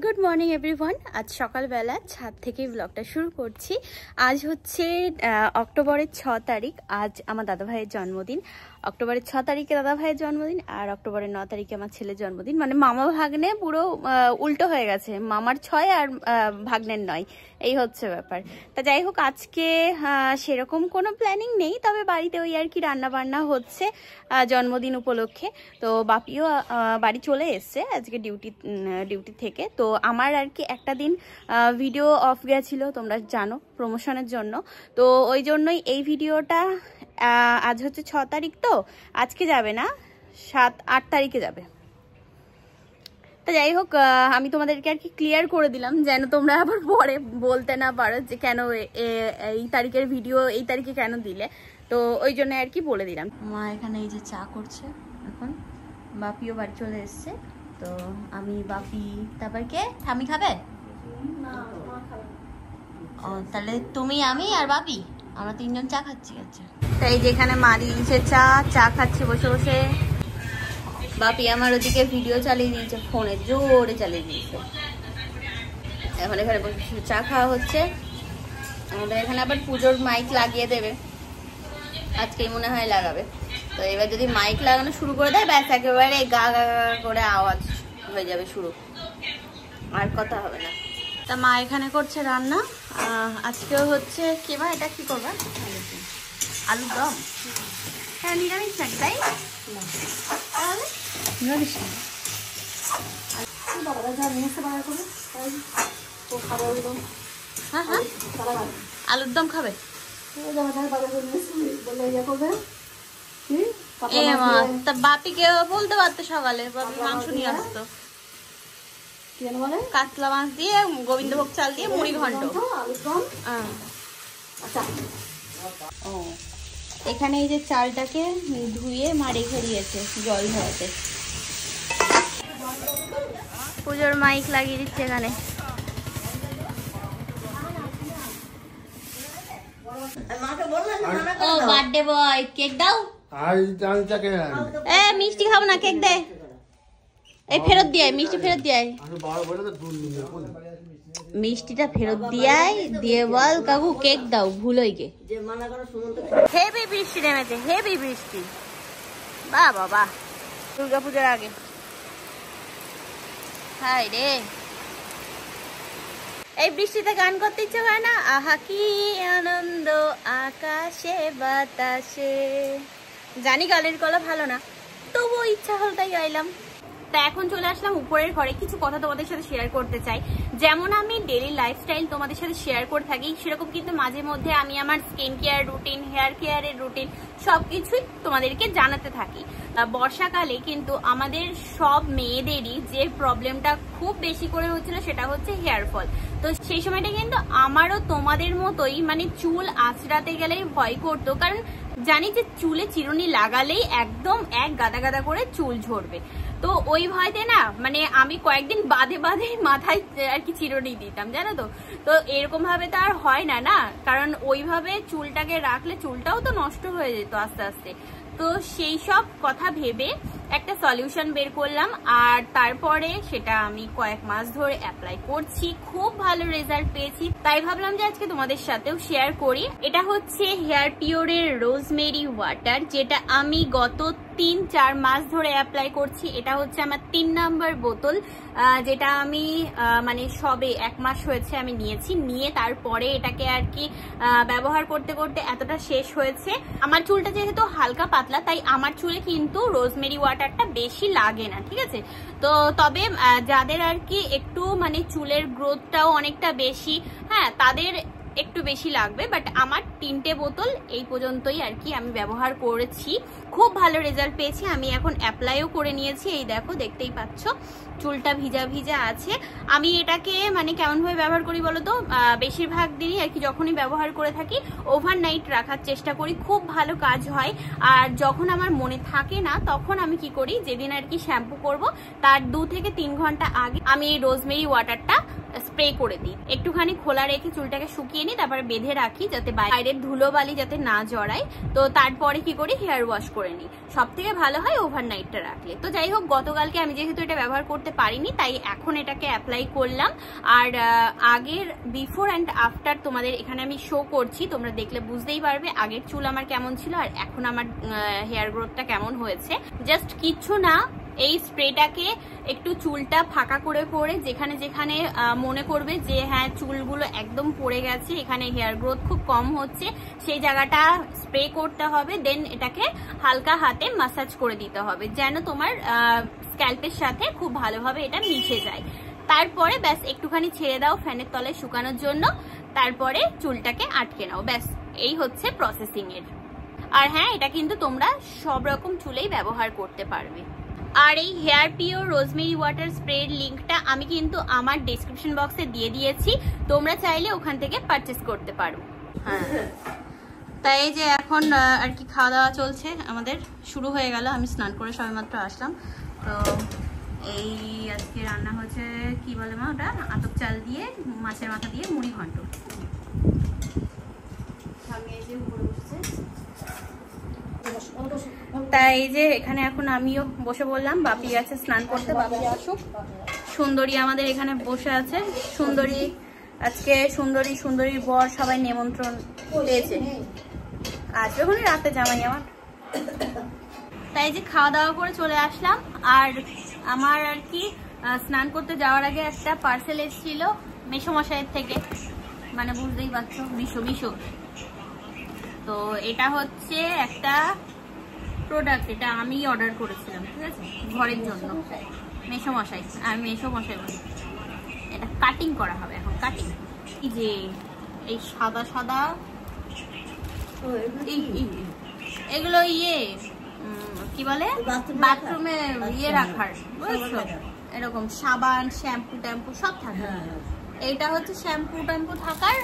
Good morning everyone. আজ সকালবেলা ছাদ থেকে ব্লগটা শুরু করছি। আজ হচ্ছে অক্টোবরের 6 তারিখ। আজ আমার দাদাভাইয়ের জন্মদিন। অক্টোবরের 6 তারিখে দাদাভাইয়ের জন্মদিন আর অক্টোবরের 9 তারিখে আমার ছেলের জন্মদিন। মানে মামা ভাগ্নে পুরো উল্টো হয়ে গেছে, মামার 6 আর ভাগ্নের 9, এই হচ্ছে ব্যাপার। তা যাই হোক, আজকে সেরকম কোনো প্ল্যানিং নেই, তবে বাড়িতে ওই আর কি রান্না বান্না হচ্ছে জন্মদিন উপলক্ষে। তো বাপিও বাড়ি চলে এসছে আজকে ডিউটি থেকে। তো আমার আর কি একটা দিন ভিডিও অফ গেছিলো, তোমরা জানো, প্রমোশনের জন্য। তো ওই জন্যই এই ভিডিওটা আজ হচ্ছে 6 তারিখ, তো আজকে যাবে না, 7-8 তারিখে যাবে। তো যাই হোক, আমি তোমাদেরকে আর কি ক্লিয়ার করে দিলাম যেন তোমরা আবার পরে বলতে না পারো যে কেন এই তারিখের ভিডিও এই তারিখে কেন দিলে। তো ওই জন্য আর কি বলে দিলাম। মা এখানে এই যে চা করছে এখন, বাপিও বাড়ি চলে এসছে। তো আমি, বাপি, তারপর কে, ঠামি খাবে? ও, তাহলে তুমি, আমি আর বাপি, আমরা 3 জন চা খাচ্ছি। আচ্ছা, তাই যেখানে মারি দিয়েছে চা খাচ্ছি বসে বসে। বাপি আমার ওদিকে ভিডিও চালিয়ে দিয়েছে, ফোনে জোরে চালিয়ে দিয়েছে। এখন এখানে বসে চা খাওয়া হচ্ছে। আমাদের এখানে আবার পুজোর মাইক লাগিয়ে দেবে, আজকেই মনে হয় লাগাবে। তো এবার যদি মাইক লাগানো শুরু করে দেয়, ব্যাস একেবারে গা গা করে আওয়াজ হয়ে যাবে শুরু, আর কথা হবে না। তা মা এখানে করছে রান্না। আজকেও হচ্ছে কি, মা এটা কি করবে? আলুর দম। হ্যাঁ, নিরামিষ নাকি? তাই নিরামিষ না, হ্যাঁ হ্যাঁ, আলুর দম খাবে। তা বাপিকে বলতে পারতো সকালে, বাপি মাংস নিয়ে আসতো, কাতলা মাছ দিয়ে গোবিন্দভোগ চাল দিয়ে মুড়ি ঘন্ট। ও, এখানে এই যে চালটাকে ধুয়ে মা রেখে দিয়েছে জল ধরাতে। পুজোর মাইক লাগিয়ে দিচ্ছে এখানে। ও বার্থডে বয়, কেক দাও। মিষ্টি খাবো না, কেক দে। এই ফেরত দিয়ে, মিষ্টি ফেরত দিয়ে, মিষ্টিটা ফেরত দিয়ে বল কাকু কেক দাও, ভুল হয়ে গে। হেভি বৃষ্টি নেমেছে, হেভি বৃষ্টি। বাহ বাবা, দুর্গাপূজার আগে। হাই রে, এই বৃষ্টিতে গান করতে ইচ্ছে হয় না? আহা কি আনন্দ আকাশে বাতাসে। জানি গালের গলা ভালো না, তবুও ইচ্ছা হলো তাই গাইলাম। তা এখন চলে আসলাম উপরের ঘরে, কিছু কথা তোমাদের সাথে শেয়ার করতে চাই। যেমন আমি ডেইলি লাইফস্টাইল তোমাদের সাথে শেয়ার করে থাকি, সেরকম কিন্তু মাঝে মধ্যে আমি আমার স্কিন কেয়ার রুটিন, হেয়ার কেয়ারের রুটিন সবকিছুই তোমাদেরকে জানাতে থাকি। বর্ষাকালে কিন্তু আমাদের সব মেয়েদেরই যে প্রবলেমটা খুব বেশি করে হচ্ছিল সেটা হচ্ছে হেয়ার ফল। তো সেই সময়টা কিন্তু আমারও তোমাদের মতোই, মানে চুল আঁচড়াতে গেলেই ভয় করতো, কারণ জানি যে চুলে চিরুনি লাগালেই একদম এক গাদা গাদা করে চুল ঝরবে। তো ওই ভয়তে না, মানে আমি কয়েকদিন বাদে বাদে মাথায় আর কি চিরুনি দিতাম, জানো তো। তো এরকম ভাবে তো আর হয় না না, কারণ ওইভাবে চুলটাকে রাখলে চুলটাও তো নষ্ট হয়ে যেত আস্তে আস্তে। তো সেই সব কথা ভেবে একটা সলিউশন বের করলাম, আর তারপরে সেটা আমি কয়েক মাস ধরে অ্যাপ্লাই করছি, খুব ভালো রেজাল্ট পেয়েছি। তাই ভাবলাম যে আজকে তোমাদের সাথেও শেয়ার করি। এটা হচ্ছে হেয়ার পিওরের রোজমেরি ওয়াটার, যেটা আমি গত 3-4 মাস ধরে অ্যাপ্লাই করছি। এটা হচ্ছে আমার 3 নম্বর বোতল, যেটা আমি মানে সবে 1 মাস হয়েছে আমি নিয়ে তারপরে এটাকে আর কি ব্যবহার করতে করতে এতটা শেষ হয়েছে। আমার চুলটা যেহেতু হালকা পাতলা, তাই আমার চুলে কিন্তু রোজমেরি ওয়াটারটা বেশি লাগে না, ঠিক আছে। তো তবে যাদের আর কি একটু মানে চুলের গ্রোথটাও অনেকটা বেশি, হ্যাঁ, তাদের একটু বেশি লাগবে। বাট আমার 3টে বোতল এই পর্যন্তই আর কি আমি ব্যবহার করেছি, খুব ভালো রেজাল্ট পেয়েছি। আমি এখন অ্যাপ্লাইও করে নিয়েছি, এই দেখো, দেখতেই পাচ্ছ চুলটা ভিজা ভিজা আছে। আমি এটাকে মানে কেমনভাবে ব্যবহার করি বলো তো, বেশিরভাগ দিনই আর কি যখনই ব্যবহার করে থাকি ওভারনাইট রাখার চেষ্টা করি, খুব ভালো কাজ হয়। আর যখন আমার মনে থাকে না, তখন আমি কি করি, যেদিন আর কি শ্যাম্পু করব তার 2 থেকে 3 ঘন্টা আগে আমি এই রোজমেরি ওয়াটারটা স্প্রে করে দিই। একটুখানি খোলা রেখে চুলটাকে শুকিয়ে নিই, তারপরে বেঁধে রাখি যাতে বাইরের ধুলোবালি যাতে না জড়ায়। তো তারপরে কি করি, হেয়ার ওয়াশ করে নিই। সব থেকে ভালো হয় ওভারনাইটটা রাখলে। তো যাই হোক, গতকালকে আমি যেহেতু এটা ব্যবহার করতে পারিনি, তাই এখন এটাকে অ্যাপ্লাই করলাম। আর আগের বিফোর অ্যান্ড আফটার তোমাদের এখানে আমি শো করছি, তোমরা দেখলে বুঝতেই পারবে আগের চুল আমার কেমন ছিল আর এখন আমার হেয়ার গ্রোথটা কেমন হয়েছে। জাস্ট কিচ্ছু না, এই স্প্রেটাকে একটু চুলটা ফাঁকা করে করে যেখানে যেখানে মনে করবে যে হ্যাঁ চুলগুলো একদম পড়ে গেছে, এখানে হেয়ার গ্রোথ খুব কম হচ্ছে, সেই জায়গাটা স্প্রে করতে হবে। দেন এটাকে হালকা হাতে মাসাজ করে দিতে হবে যেন তোমার স্ক্যাল্পের সাথে খুব ভালোভাবে এটা মিশে যায়। তারপরে ব্যাস একটুখানি ছেড়ে দাও ফ্যানের তলায় শুকানোর জন্য, তারপরে চুলটাকে আটকে নাও। ব্যাস এই হচ্ছে প্রসেসিং এর। আর হ্যাঁ, এটা কিন্তু তোমরা সব রকম চুলেই ব্যবহার করতে পারবে। আর এই হেয়ার পিওর রোজমেরি ওয়াটার স্প্রের লিঙ্কটা আমি কিন্তু আমার ডেসক্রিপশন বক্সে দিয়ে দিয়েছি, তোমরা চাইলে ওখান থেকে পারচেস করতে পারো। হ্যাঁ, তাই এই যে এখন আর কি খাওয়া দাওয়া চলছে, আমাদের শুরু হয়ে গেল। আমি স্নান করে সবেমাত্র আসলাম। তো এই আজকে রান্না হচ্ছে কি বলে মা ওটা, আতপ চাল দিয়ে মাছের মাথা দিয়ে মুড়ি ঘন্ট। তাই যে এখানে এখন আমিও বসে বললাম, বাপি আছে স্নান করতে, বাপি আসুক। সুন্দরী আমাদের এখানে বসে আছে। সুন্দরী আজকে সুন্দরীর বর সবাই নিমন্ত্রণ পেয়েছে, আসবে ওখানে রাতে জামাই আমার। তাই যে খাওয়া দাওয়া করে চলে আসলাম। আর আমার আর কি স্নান করতে যাওয়ার আগে একটা পার্সেল এসেছিল মেসোমশাইয়ের থেকে, মানে বুঝতেই পারছো মিশো। তো এটা হচ্ছে একটা প্রোডাক্ট, এটা আমি অর্ডার করেছিলাম, ঠিক আছে, ঘরের জন্য। মেসোমশাই, আমি মেসোমশাই বলি। এটা কাটিং করা হবে এখন, কাটিং। এই যে এই সাদা সাদা এগুলো কি বলে বাথরুমে রাখার, বুঝছো, এরকম সাবান শ্যাম্পু ট্যাম্পু সব থাকে। এইটা হচ্ছে শ্যাম্পু ট্যাম্পু থাকার,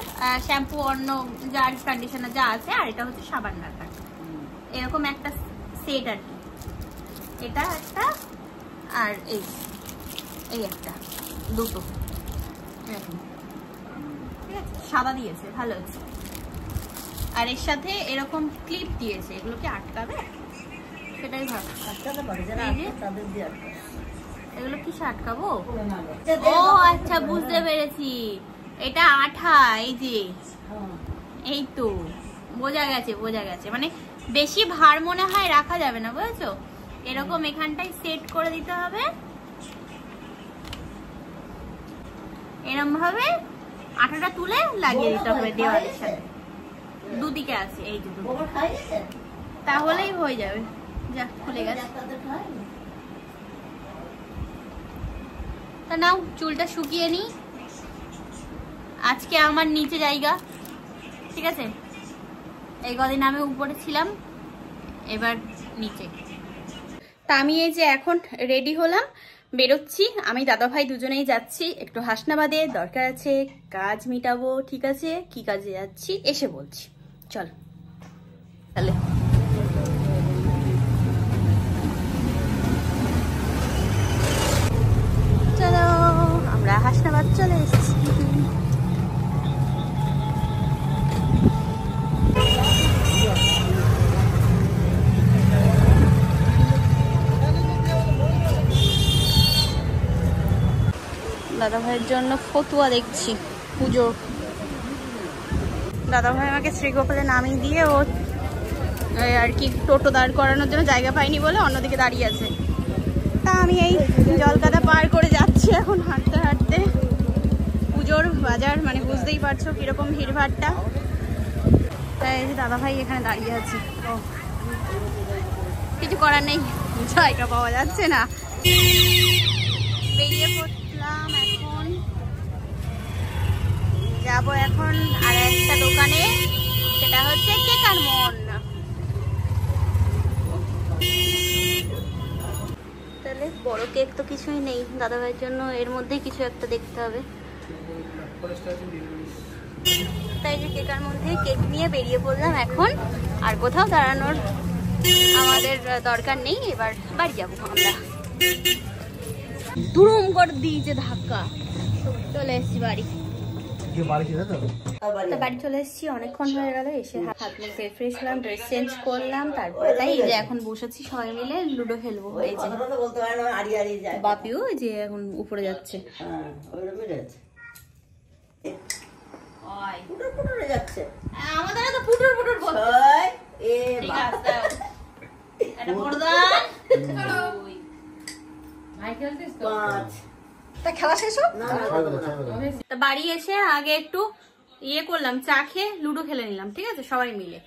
শ্যাম্পু অন্য যার কন্ডিশনার যা আছে, আর এটা হচ্ছে সাবান রাখার। এরকম একটা সেট আর কি, এটা একটা আর এই একটা, দুটো এরকম, ঠিক আছে। সাদা দিয়েছে, ভালো আছে। আর এর সাথে এরকম ক্লিপ দিয়েছে, এগুলো কি আটকাবে? সেটাই ভাবছি। এগুলো কিসে আটকাবো? ও আচ্ছা, বুঝতে পেরেছি, এটা আঠা। এই যে এই তো বোঝা গেছে, মানে বেশি ভার মনে হয় রাখা যাবে না, বুঝেছো। এরকম এখানটায় সেট করে দিতে হবে, এরকম ভাবে আঠাটা তুলে লাগিয়ে দিতে হবে দেওয়ালের সাথে, দুদিকে আছে এই দুটো, তাহলেই হয়ে যাবে। যা খুলে গেছে। তা নাও চুলটা শুকিয়ে নি। আজকে আমার নিচে জায়গা, ঠিক আছে, এই কদিন আমি উপরে ছিলাম, এবার নিচে। তা আমি এই যে এখন রেডি হলাম, বেরোচ্ছি। আমি দাদা ভাই দুজনেই যাচ্ছি একটু হাসনাবাদে, দরকার আছে, কাজ মিটাবো, ঠিক আছে। কি কাজে যাচ্ছি এসে বলছি, চল তাহলে। চলো, আমরা হাসনাবাদ চলে এসেছি। দাদা ভাইয়ের জন্য ফতুয়া দেখছি পুজো। দাদা ভাই আমাকে শ্রীগোপালে নামিয়ে দিয়ে ও আর কি টোটো দাঁড় করানোর জন্য জায়গা পাইনি বলে অন্যদিকে দাঁড়িয়ে আছে। তা আমি এই জলকাদা পার করে যাচ্ছি এখন হাঁটতে হাঁটতে। পুজোর বাজার মানে বুঝতেই পারছো কিরকম ভিড়ভাড়টা। তাই দাদা ভাই এখানে দাঁড়িয়ে আছে, ও কিছু করার নেই, জায়গা পাওয়া যাচ্ছে না। বেরিয়ে পড়লাম, এখন যাবো এখন আর একটা দোকানে, সেটা হচ্ছে কেক আর মন। তাহলে বড় কেক তো কিছুই নেই দাদা ভাইয়ের জন্য, এর মধ্যেই কিছু একটা দেখতে হবে। তাই যে কেকার মধ্যে কেক নিয়ে বেরিয়ে পড়লাম এখন। আর কোথাও দাঁড়ানোর আমাদের দরকার নেই, এবার বাড়ি যাবো আমরা। দুরুম করে দিয়েছে ধাক্কা, চলে এসেছি বাড়ি। বাড়ি চলে এসেছি, অনেকক্ষণ হয়ে গেল। এসে হাত মুখ ফ্রেশ হলাম, ড্রেস চেঞ্জ করলাম, তারপরে তাই যে এখন বসেছি সবাই মিলে লুডো খেলবো। এই যে বাপিও যে এখন উপরে যাচ্ছে। আমাদের তো পুটুর পুটুর খেলা শেষ। বাড়ি এসে আগে একটু ইয়ে করলাম, চা খেয়ে লুডো খেলে নিলাম, ঠিক আছে সবাই মিলে।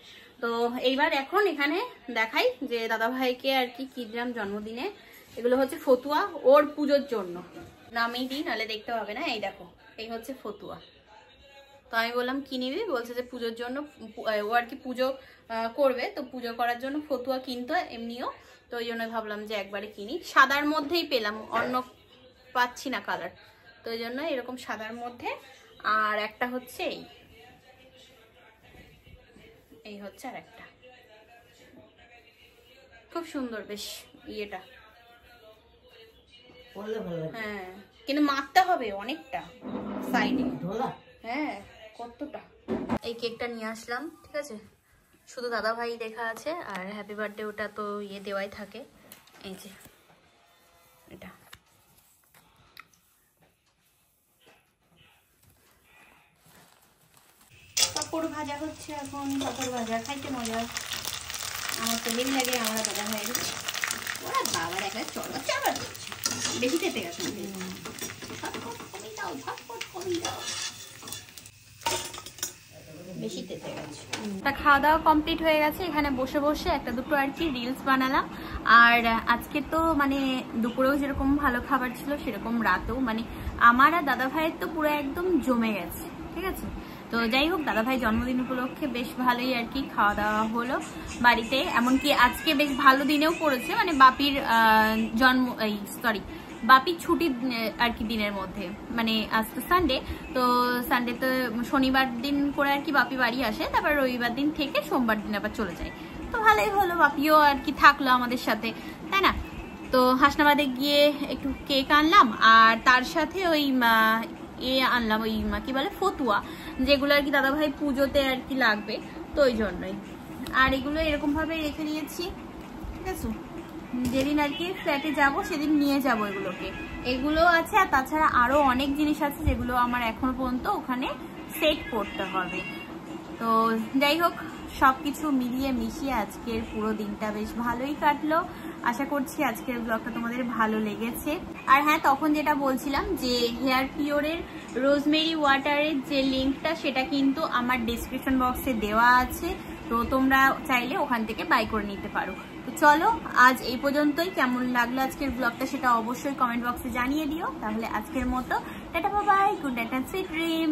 তো এইবার এখন এখানে দেখাই যে দাদা ভাইকে আর কি দিলাম জন্মদিনে। এগুলো হচ্ছে ফতুয়া, ওর পুজোর জন্য নামিয়ে দিই, নাহলে দেখতে পাবে না। এই দেখো, এই হচ্ছে ফতুয়া। তো আমি বললাম কি নিবি, বলছে যে পুজোর জন্য, ও আর কি পুজো করবে, তো পুজো করার জন্য ফতুয়া কিনতো এমনিও, তো ওই জন্য ভাবলাম যে একবারে কিনি। সাদার মধ্যেই পেলাম, অন্য পাচ্ছি না কালার, তো ওই জন্য এরকম সাদার মধ্যে। আর একটা হচ্ছে এই হচ্ছে আর একটা, খুব সুন্দর বেশ ইয়েটা। হ্যাঁ কিন্তু মারতে হবে অনেকটা সাইডে। হ্যাঁ কতটা। এই কেকটা নিয়ে আসলাম, ঠিক আছে, শুধু দাদা ভাই লেখা আছে, আর হ্যাপি বার্থডে ওটা তো ইয়ে দেওয়াই থাকে। এই যে এটা পাপড় ভাজা হচ্ছে এখন। পাপড় ভাজা খাইতে মজা, আমার তো লেগে লাগে। আমরা দাদা ভাই ওরা বাবার একটা চড়া চাবা দিচ্ছে, বেশি খেতে গেছে। খাওয়া দাওয়া কমপ্লিট হয়ে গেছে। এখানে বসে বসে একটা দুটো আর কি রিলস বানালাম। আর আজকে তো মানে দুপুরেও যেরকম ভালো খাবার ছিল, সেরকম রাতেও মানে আমার আর দাদা ভাইয়ের তো পুরো একদম জমে গেছে, ঠিক আছে। তো যাই হোক, দাদা ভাই জন্মদিন উপলক্ষে বেশ ভালোই আর কি খাওয়া দাওয়া হলো বাড়িতে। এমনকি আজকে বেশ ভালো দিনেও পড়েছে, মানে বাপির বাপির ছুটি আর কি দিনের মধ্যে, মানে আজ তো সানডে, তো সানডে তো শনিবার দিন করে আর কি বাপি বাড়ি আসে, তারপর রবিবার দিন থেকে সোমবার দিন আবার চলে যায়। তো ভালোই হলো, বাপিও আর কি থাকলো আমাদের সাথে, তাই না। তো হাসনাবাদে গিয়ে একটু কেক আনলাম, আর তার সাথে ওই আনলাম ওই কি বলে ফতুয়া, যেগুলো আর কি দাদা ভাই পুজোতে আর কি লাগবে, তো ওই জন্যই। আর এগুলো এরকম ভাবে রেখে দিয়েছি, ঠিক আছে, যেদিন আর কি ফ্ল্যাটে যাবো সেদিন নিয়ে যাবো এগুলোকে। এগুলো আছে, আর তাছাড়া আরো অনেক জিনিস আছে যেগুলো আমার এখনো পর্যন্ত ওখানে সেট করতে হবে। তো যাই হোক, সবকিছু মিলিয়ে মিশিয়ে আজকের পুরো দিনটা বেশ ভালোই কাটলো। আশা করছি আজকের ব্লগটা তোমাদের ভালো লেগেছে। আর হ্যাঁ, তখন যেটা বলছিলাম যে হেয়ার পিওরের রোজমেরি ওয়াটারের যে লিঙ্কটা, সেটা কিন্তু আমার ডেসক্রিপশন বক্সে দেওয়া আছে, তো তোমরা চাইলে ওখান থেকে বাই করে নিতে পারো। তো চলো, আজ এই পর্যন্তই। কেমন লাগলো আজকের ব্লগটা সেটা অবশ্যই কমেন্ট বক্সে জানিয়ে দিও। তাহলে আজকের মতো tata, bye bye, good night and sweet dream.